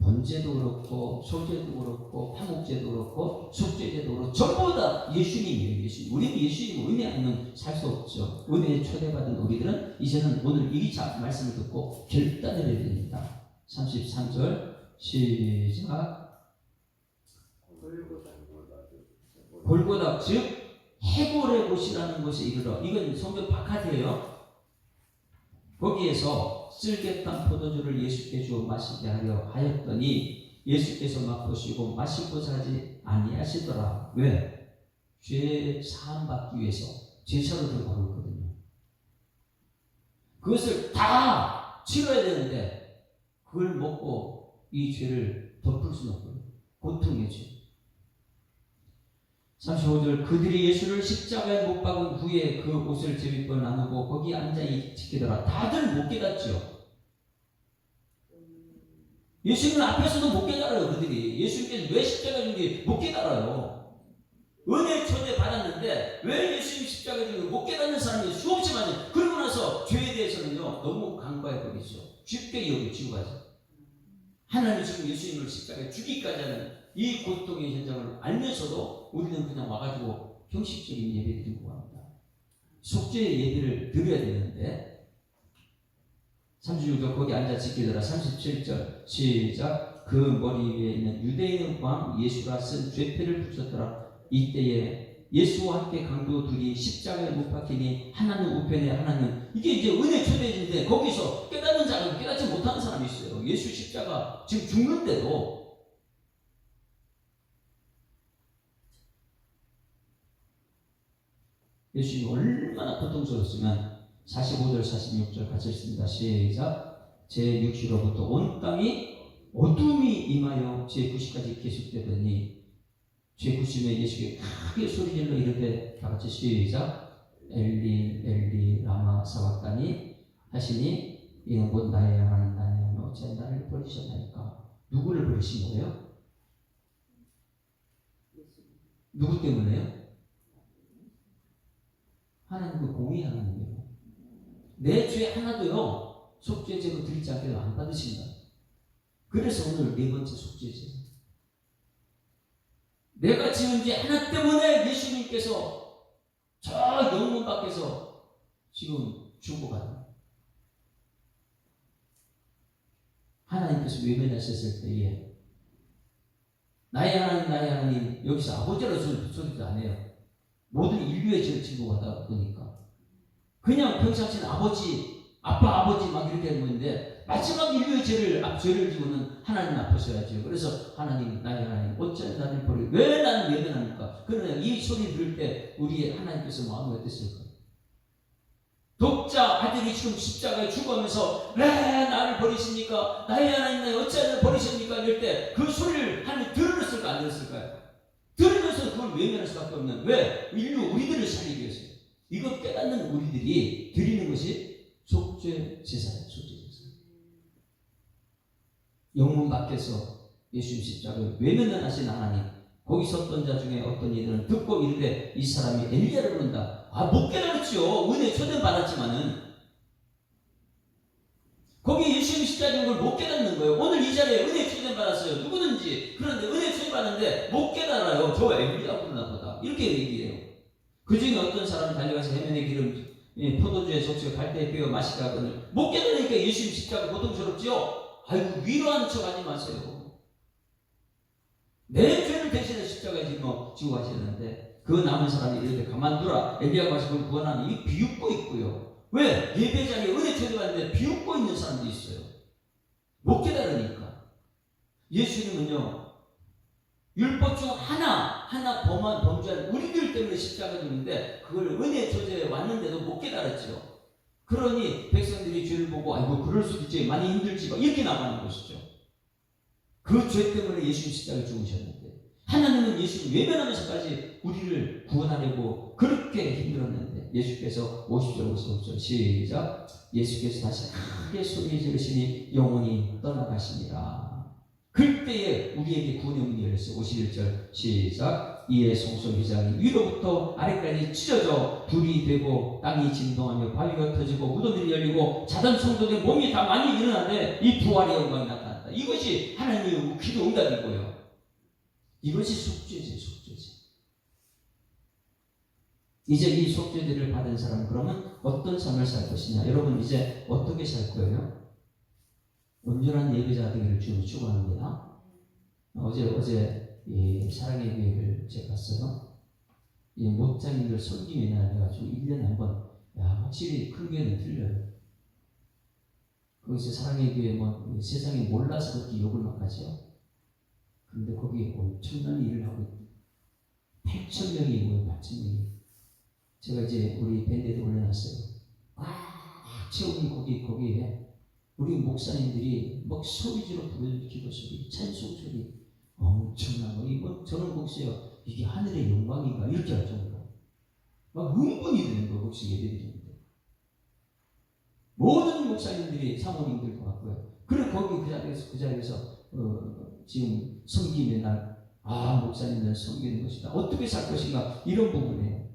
번제도 그렇고 소제도 그렇고 화목제도 그렇고 속죄제도 그렇고 전부 다 예수님이에요. 예수님. 우리는 예수님 은혜 아니면 살 수 없죠. 은혜에 초대받은 우리들은 이제는 오늘 이 말씀을 듣고 결단을 해야 됩니다. 33절 시작. 골고다 즉 해골의 곳이라는 것에 이르러, 이건 성경 바깥이에요. 거기에서 쓸개탄 포도주를 예수께 주어 마시게 하려 하였더니 예수께서 맛보시고 마시고자 하지 아니하시더라. 왜? 죄 사함 받기 위해서 제사를 들어가고 있거든요. 그것을 다 치러야 되는데 그걸 먹고 이 죄를 덮을 수는 없거든요. 고통의 죄. 35절 그들이 예수를 십자가에 못 박은 후에 그 옷을 제비껏 나누고 거기 앉아 지키더라. 다들 못 깨닫죠. 예수님 앞에서도 못 깨달아요. 그들이 예수님께서 왜 십자가 준게 못 깨달아요. 은혜 초대 받았는데 왜 예수님 십자가 준게 못 깨닫는 사람이 수없이 많아요. 그러고 나서 죄에 대해서는요 너무 간과해 버리죠. 쉽게 여기지고 가죠. 하나님이 지금 예수님을 십자가에 죽이기까지 하는 이 고통의 현장을 알면서도 우리는 그냥 와가지고 형식적인 예배 드리고 갑니다. 속죄 예배를 드려야 되는데 36절 거기 앉아 지키더라. 37절 시작. 그 머리 위에 있는 유대인의 왕 예수가 쓴 죄패를 붙였더라. 이때에 예수와 함께 강도 둘이 십자가에 못 박히니 하나는 우편에 하나는, 이게 이제 은혜 초대인데 거기서 깨닫는 자가 깨닫지 못하는 사람이 있어요. 예수 십자가 지금 죽는데도 예수님이 얼마나 고통스러웠으면 45절 46절 같이 읽습니다. 시작. 제 6시로부터 온 땅이 어둠이 임하여 제 9시까지 계속되더니 제 9시에 예수께 크게 소리질러 이르되 다같이 시작. 엘리 엘리 라마 사박다니 하시니 이는 곧 나의 하나님 나의 하나님 어찌 나를 버리셨나이까. 누구를 버리신 거예요? 누구 때문에요? 하나님의 공의 하나님이에요. 내 죄 하나도요 속죄제로 드리지 않게 안 받으신다. 그래서 오늘 네 번째 속죄제, 내가 지은 죄 하나 때문에 예수님께서 저 영문 밖에서 지금 죽어가요. 하나님께서 외면하셨을 때에 나의 하나님 여기서 아버지로 소리도 안 해요. 모든 인류의 죄를 지고 가다 보니까 그냥 평상시는 아버지 막 이렇게 했는데 마지막 인류의 죄를 지고는 하나님 앞서야죠. 그래서 하나님, 나의 하나님, 어찌 나를 버리고 왜 나는 외면합니까? 그러나 이 소리 들을 때 우리 하나님께서 마음이 어땠을까? 독자 아들이 지금 십자가에 죽어가면서 왜 나를 버리십니까? 나의 하나님, 나의 어찌 나를 버리십니까? 이럴 때 그 소리를 하나님 들었을까 안 들었을까요? 들으면서 그걸 외면할 수밖에 없는, 왜? 우리들을 살리기 위해서. 이거 깨닫는 우리들이 드리는 것이 속죄 제사예요. 속죄 제사. 영문 밖에서 예수님 십자가에 외면을 하신 하나님, 거기 섰던 자 중에 어떤 이들은 듣고 이르되 이 사람이 엘리야를 부른다. 못 깨달았죠. 은혜 초대는 받았지만은 거기 예수님 십자가인 걸 못 깨닫는 거예요. 오늘 이 자리에 은혜 초대 받았어요. 누구든지. 그런데 은혜 초대 받았는데 못 깨달아요. 저 엘리야 부르나 보다. 이렇게 얘기해요. 그 중에 어떤 사람이 달려가서 해면의 기름 포도주에 적시고 갈대에 베어 마시게 하거늘 못 깨달으니까 예수님 십자가 고통스럽지요. 아이고 위로하는 척 하지 마세요. 내 죄를 대신해 십자가에 지고 가시는데 그 남은 사람이 이렇게 가만두라. 엘리야가 와서 그걸 구원하니 이 비웃고 있고요. 왜? 예배 자리에 은혜 초대받는데 비웃고 있는 사람도 있어요. 못 깨달으니까. 예수님은요, 율법 중 하나 범죄한 우리들 때문에 십자가 죽는데 그걸 은혜 초대에 왔는데도 못 깨달았죠. 그러니 백성들이 죄를 보고 아이고 그럴 수도 있지, 많이 힘들지 이렇게 나가는 것이죠. 그 죄 때문에 예수님 십자가에 죽으셨는데 하나님은 예수님 외면하면서까지 우리를 구원하려고 그렇게 힘들었는데 예수께서 50절 55절 시작. 예수께서 다시 크게 소리 지르시니 영혼이 떠나가시니라. 그때에 우리에게 구원의 문이 열렸어요. 51절 시작. 이에 송소기장이 위로부터 아래까지 찢어져 불이 되고 땅이 진동하며 바위가 터지고 무덤들이 열리고 자던 성도들 몸이 다 많이 일어나는데 이 부활의 영광이 나타났다. 이것이 하나님의 기도 응답이고요. 이것이 속죄제, 속죄제. 이제 이 속죄제를 받은 사람은 그러면 어떤 삶을 살 것이냐? 여러분 이제 어떻게 살 거예요? 온전한 예배자 되기를 주로 축원합니다. 어제 이 사랑의 교회를 제가 갔어요. 이 목장님들 섬김이 나가지고 1년에 한 번, 확실히 큰 교회는 틀려요. 거기서 사랑의 교회 세상에 몰라서 그렇게 욕을 막 하죠. 그런데 거기에 엄청난 일을 하고 있고 8,000명이 모여 8,000명이. 제가 이제 우리 밴드에도 올려놨어요. 꽉 채운 거기에 우리 목사님들이 막 소리지로 부르는 기도 소리, 찬송 소리 엄청난 거. 저는 혹시요 이게 하늘의 영광인가 이렇게 할 정도로 막 흥분이 되는 거 혹시 예배드리는데 모든 목사님들이 사모님들도 왔고요. 그리고 거기 그 자리에서 지금 섬김의 날, 목사님들 섬기는 것이다. 어떻게 살 것인가 이런 부분이에요.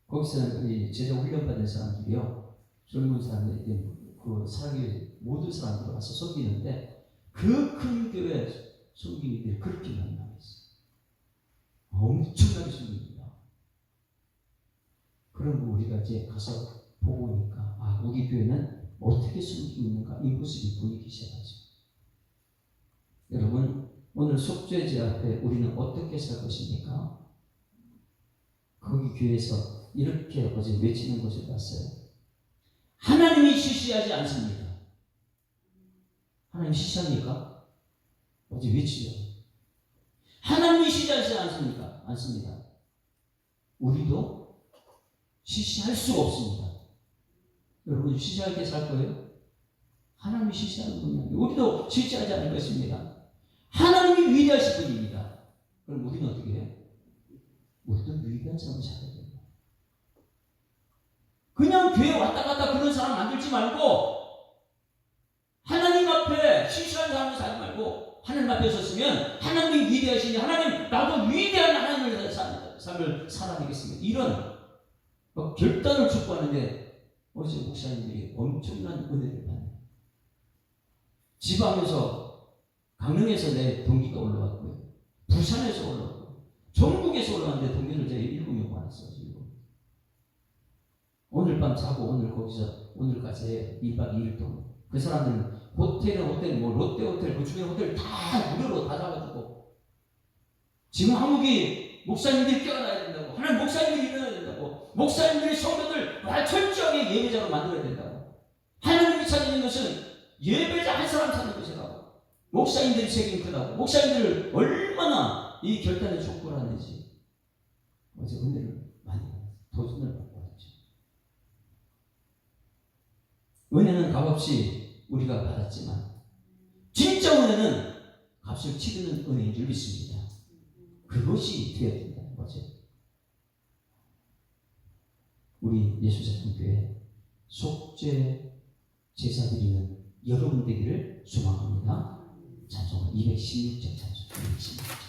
거기서는 제자 훈련받은 사람들이요, 젊은 사람들이 그 사랑의 모든 사람들 와서 섬기는데 그 큰 교회 섬기는들이 그렇게 만나있어요. 엄청나게 섬깁니다. 그런 거 우리가 이제 가서 보고 오니까 우리 교회는 어떻게 섬기고 있는가 이 모습이 보이기 시작하죠. 여러분 오늘 속죄제 앞에 우리는 어떻게 살 것입니까? 거기 교회에서 이렇게 어제 외치는 것을 봤어요. 하나님이 시시하지 않습니다. 하나님 시시합니까? 어제 외치죠. 하나님이 시시하지 않습니까? 않습니다. 우리도 시시할 수가 없습니다. 여러분 시시하게 살 거예요? 하나님이 시시하는 분이 아니에요. 우리도 시시하지 않을 것입니다. 하나님이 위대하신 분입니다. 그럼 우리는 어떻게 해요? 우리도 위대한 삶을 살아야 됩니다. 그냥 교회 왔다 갔다 그런 사람 만들지 말고 하나님 앞에 시시한 삶을 살지 말고 하나님 앞에 섰으면 하나님이 위대하시니 하나님 나도 위대한 하나님의 삶을 살아내겠습니다. 이런 결단을 촉구하는데 어제 목사님들이 엄청난 은혜를 받네요. 지방에서 강릉에서 내 동기가 올라왔고요. 부산에서 올라왔고 전국에서 올라왔는데 동기를 제가 7명 받았어요. 오늘 밤 자고 오늘 거기서 오늘까지 해요. 1박 2일 동안. 그 사람들은 호텔은 뭐 롯데 호텔, 그 주변 호텔 다 무료로 다 잡아주고 지금 한국이 목사님들이 깨어나야 된다고, 하나님 목사님들이 일어나야 된다고, 목사님들이 성도들 철저하게 예배자로 만들어야 된다고. 하나님이 찾는 것은 예배자 한 사람 찾는 것이라고. 목사님들이 책임 크다고. 목사님들을 얼마나 이 결단에 촉구를 하는지 어제 은혜를 많이 도전을 받고 왔죠. 은혜는 값없이 우리가 받았지만 진짜 은혜는 값을 치르는 은혜인 줄 믿습니다. 그것이 되어야 된다는 거죠. 우리 예수자손교회 속죄 제사 드리는 여러분 되기를 소망합니다. 찬송 216장 찬송 216장.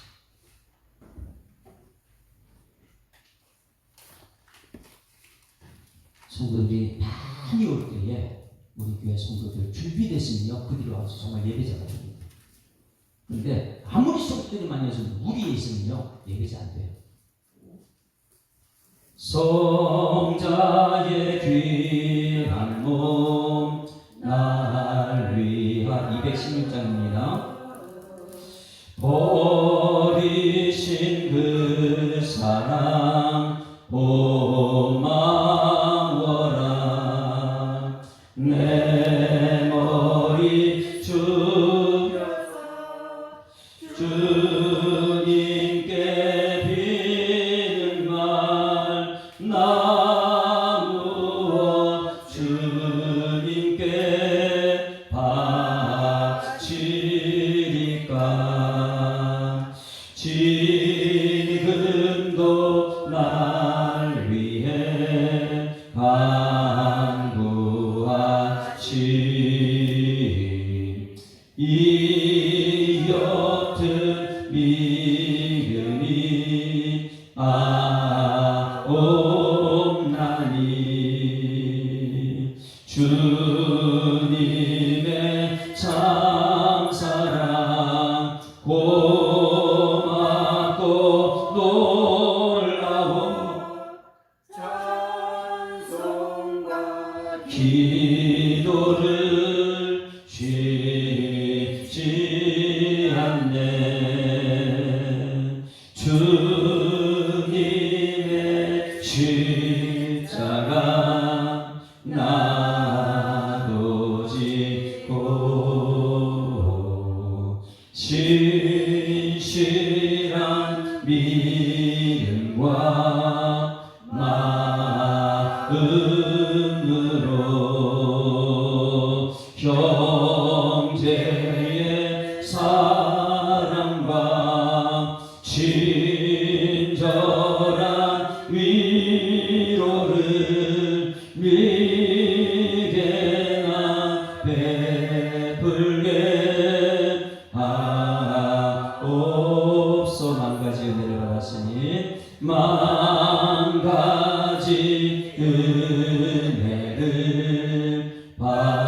성도들이 많이 올 때에 우리 교회 성도들 준비됐으면요 그 뒤로 와서 정말 예배자가 됩니다. 그런데 아무리 성도들이 많이 와서 무리에 있으면요 예배자 안 돼요. 성자의 귀한 몸 날 위한 216장입니다. 버리신 그 사랑 고마워라. 내 머리 주님께 비는 말 나무어 주님께 바치리까. 지금도 날 위해 간구하시. 이 옅은 믿음이 없나니. 주님의 참사랑 고맙고 놀라운 찬송과 기도를 쉽지 않네. 주님의 십자가 나도 짓고 신실한 믿음과 마음으로 형제의 사랑과 친절한 위로를 미개나 베풀게 하옵소. 만 가지 은혜를 받았으니 만 가지 은혜를 받았으니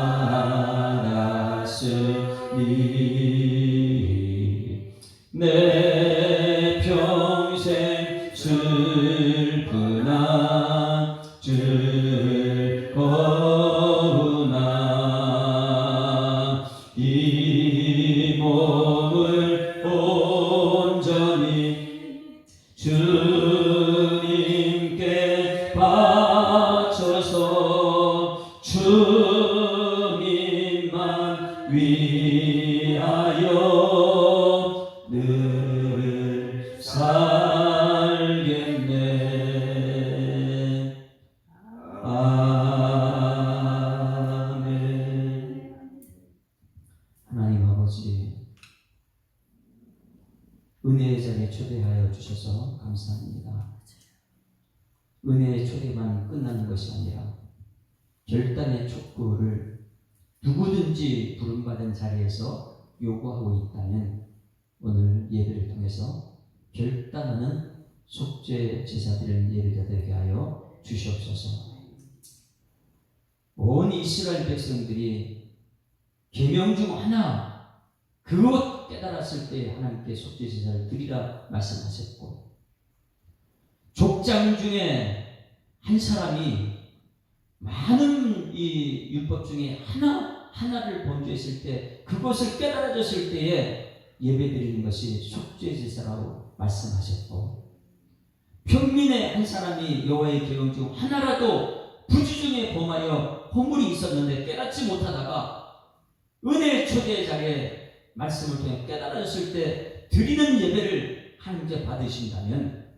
내 평생 슬프나 즐거우나 이 몸을 온전히 주님께 바쳐서 주님만 위하여 늘 살겠네. 아멘. 하나님 아버지, 은혜의 자리에 초대하여 주셔서 감사합니다. 은혜의 초대만 끝나는 것이 아니라 결단의 촉구를 누구든지 부름받은 자리에서 요구하고 있다면 오늘 예배를 통해서 결단하는 속죄 제사드리는 예배자들에게 하여 주시옵소서. 온 이스라엘 백성들이 계명 중 하나 그것 깨달았을 때 하나님께 속죄 제사를 드리라 말씀하셨고, 족장 중에 한 사람이 많은 이 율법 중에 하나를 범죄했을 때 그것을 깨달아졌을 때에 예배드리는 것이 속죄제사라고 말씀하셨고, 평민의 한 사람이 여호와의 계명 중 하나라도 부지 중에 범하여 허물이 있었는데 깨닫지 못하다가 은혜의 초대의 자리에 말씀을 통해 깨달아졌을 때 드리는 예배를 하나님께 받으신다면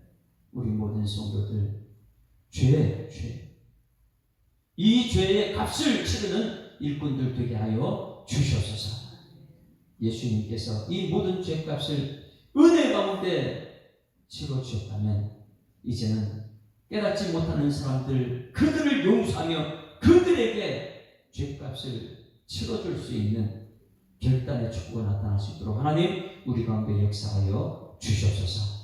우리 모든 성도들 죄 이 죄의 값을 치르는 일꾼들 되게 하여 주시옵소서. 예수님께서 이 모든 죄값을 은혜 가운데 치러주셨다면 이제는 깨닫지 못하는 사람들 그들을 용서하며 그들에게 죄값을 치러줄 수 있는 결단의 축복가 나타날 수 있도록 하나님 우리 가운데 역사하여 주시옵소서.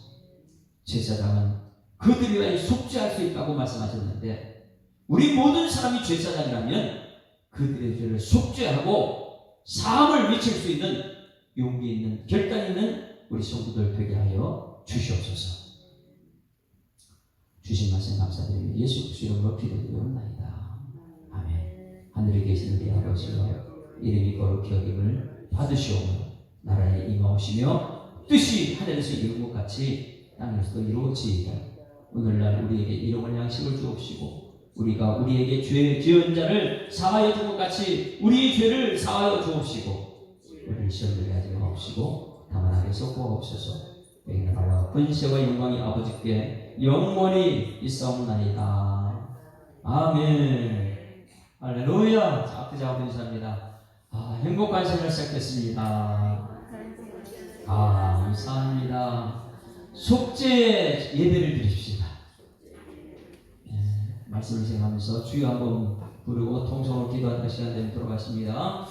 제사장은 그들이 위하여 속죄할 수 있다고 말씀하셨는데 우리 모든 사람이 제사장이라면 그들의 죄를 속죄하고 사함을 미칠 수 있는 용기 있는 결단 있는 우리 성도들 되게 하여 주시옵소서. 주신 말씀 감사드리며 예수 그리스도 이름으로 기도드리옵나이다. 아멘. 하늘에 계신 우리 아버지여 이름이 거룩히 여김을 받으시오며 나라에 임하오시며 뜻이 하늘에서 이룬 것 같이 땅에서도 이루어지이다. 오늘날 우리에게 일용할 양식을 주옵시고 우리가 우리에게 죄 지은 자를 사하여 준 것 같이 우리의 죄를 사하여 주옵시고 우리를 시험에 하지 마옵시고 다만 악에서 구하옵소서. 여기는 나와 권세와 영광이 아버지께 영원히 있사옵나이다. 아멘. 할렐루야. 앞에 작업 인사합니다. 행복한 생활 시작했습니다. 감사합니다. 속죄 예배를 드립시다. 말씀을 생각하면서 주여 한번 부르고 통성으로 기도하는 시간 되면 돌아가십니다.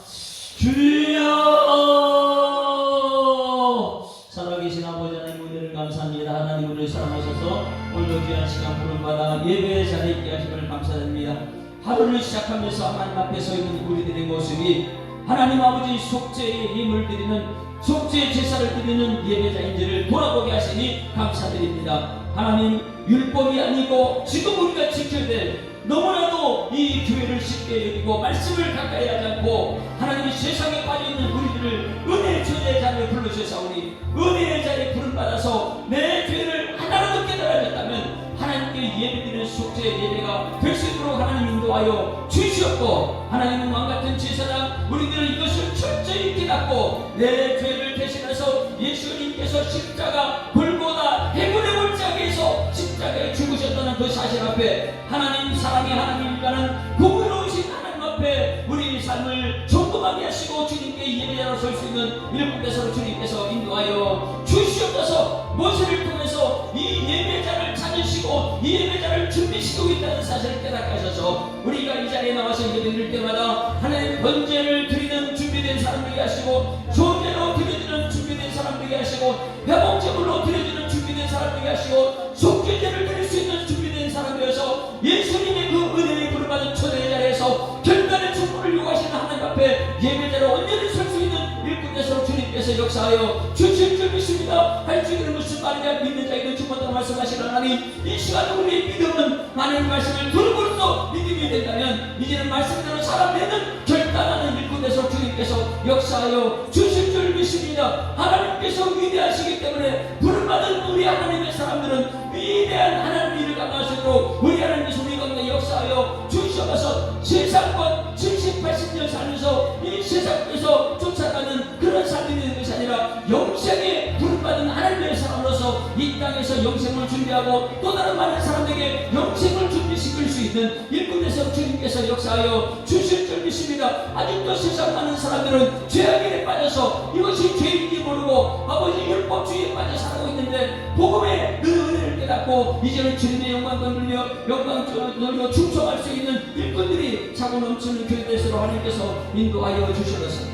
주여 살아계신 아버지 하나님 은혜를 감사합니다. 하나님 우리를 사랑하셔서 오늘 귀한 시간 부름받아 예배의 자리에 있게 하심을 감사드립니다. 하루를 시작하면서 하나님 앞에 서 있는 우리들의 모습이 하나님 아버지 속죄의 힘을 드리는 속죄의 제사를 드리는 예배자인지를 돌아보게 하시니 감사드립니다. 하나님 율법이 아니고 지금 우리가 지켜야 될 너무나도 이 교회를 쉽게 여기고 말씀을 가까이 하지 않고 하나님이 세상에 빠져있는 우리들을 은혜의 초대의 자리에 불러주셔서오니 은혜의 자리에 부름받아서 내 죄를 하나라도 깨달아졌다면 하나님께 예배드리는 속죄의 예배가 될 수 있도록 하나님 인도하여 주시옵고 하나님은 왕같은 제사장 우리들은 이것을 철저히 깨닫고 내 죄를 대신해서 예수님께서 십자가 골고다 해군의 골짜기에서 십자가에 죽으셨다는 그 사실 앞에 하나님 사랑의 하나님이라는 공의로우신 하나님 앞에 우리 삶을 점검하게 하시고 주님께 예배자로 설 수 있는 일꾼께서 주님께서 인도하여 주시옵소서. 모세를 통해서 이 예배자를 찾으시고 이 예배자를 준비시키고 있다는 사실을 깨닫게 하셔서 우리가 이 자리에 나와서 예배드릴 때마다 하나님 번제를 드리는 준비된 사람들이 하시고 조제로 드려지는 준비된 사람들이 하시고 회복제물로 드려지는 준비된 사람들이 하시고 속죄제를 드릴 수 있는 준비된 사람들이어서 예수님의 그 은혜를 부름받은 초대의 자리에서 결단의 축복을 요구하시는 하나님 앞에 예배자로 온전히 설 수 있는 일꾼에서 주님께서 역사하여 주실 줄 믿습니다. 할 수 있는 무슨 말이냐 믿는 자에게 주권다고 말씀하시는 하나님 이 시간에 우리의 믿음은 하나님 말씀을 들음으로써 믿음이 된다면 이제는 말씀대로 살아내는 결단하는 일꾼에서 주님께서 역사하여 주실 줄 믿습니다. 하나님께서 위대하시기 때문에 부름받은 우리 하나님의 사람들은 위대한 하나님 일을 감당하시도록 우리 하나님께서 우리 가운데 역사하여 주시옵소서. 세상과 70, 80년 살면서 이 세상에서 쫓아가는 그런 삶이 되는 것이 아니라 영생에 부름받은 하나님의 사람으로서 이 땅에서 영생을 준비하고 또 다른 많은 사람에게 영생을 준비시킬 수 있는 일꾼에서 주님께서 역사하여 주실 줄 믿습니다. 아직도 세상 많은 사람들은 죄악에 빠져서 이것이 죄인지 모르고 아버지 율법주의에 빠져 살아가고 있는데 복음의 그 은혜를 깨닫고 이제는 주님의 영광을 누리며 영광을 누리며 충성할 수 있는 일꾼들이 차고 넘치는 교회들에서 하나님께서 인도하여 주셔서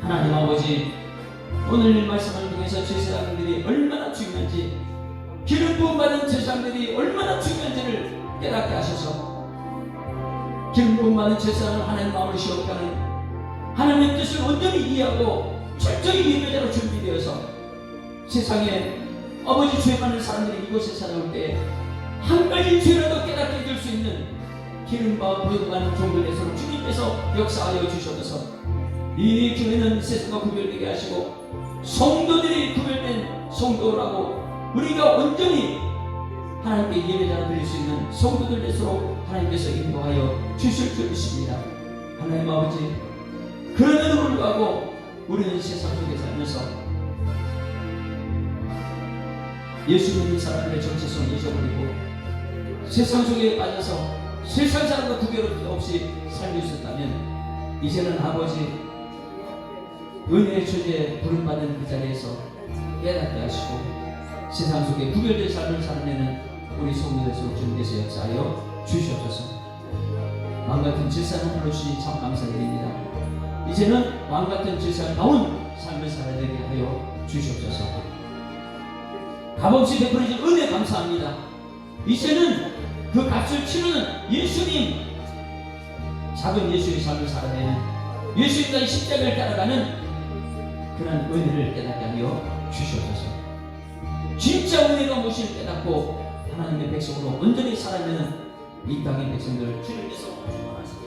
하나님 아버지 오늘 말씀을 통해서 제사장들이 얼마나 중요한지 기름 부음 받은 제사장들이 얼마나 중요한지를 깨닫게 하셔서 기름 부음 받은 제사장을 하나님 마음을 시원케 하는 하나님 뜻을 온전히 이해하고 철저히 예배자로 준비되어서 세상에 아버지 죄 많은 사람들이 이곳에 찾아올 때 한 가지 죄라도 깨닫게 해줄 수 있는 기름과 부여가는 종들에서 주님께서 역사하여 주셔서 이 교회는 세상과 구별되게 하시고 성도들이 구별된 성도라고 우리가 온전히 하나님께 예배자를 드릴 수 있는 성도들 되도록 하나님께서 인도하여 주실 줄 믿습니다. 하나님 아버지, 그럼에도 불구하고 우리는 세상 속에 살면서 예수 믿는 사람들의 정체성을 잊어버리고 세상 속에 빠져서 세상 사람과 구별 없이 살고 있었다면 이제는 아버지 은혜의 처지에 부름받은 그 자리에서 깨닫게 하시고 세상 속에 구별된 삶을 살아내는 우리 성도들에서 주님께서 역사하여 주시옵소서. 왕같은 질산을 불러주시니 참 감사드립니다. 이제는 왕같은 질산 나온 삶을 살아내게 하여 주시옵소서. 값없이 베풀어진 은혜 감사합니다. 이제는 그 값을 치르는 예수님, 작은 예수의 삶을 살아내는 예수님과의 십자가를 따라가는 그런 은혜를 깨닫게 하여 주시옵소서. 진짜 은혜가 무엇인지 깨닫고 하나님의 백성으로 온전히 살아내는 이 땅의 백성들 주님께서 축원하시고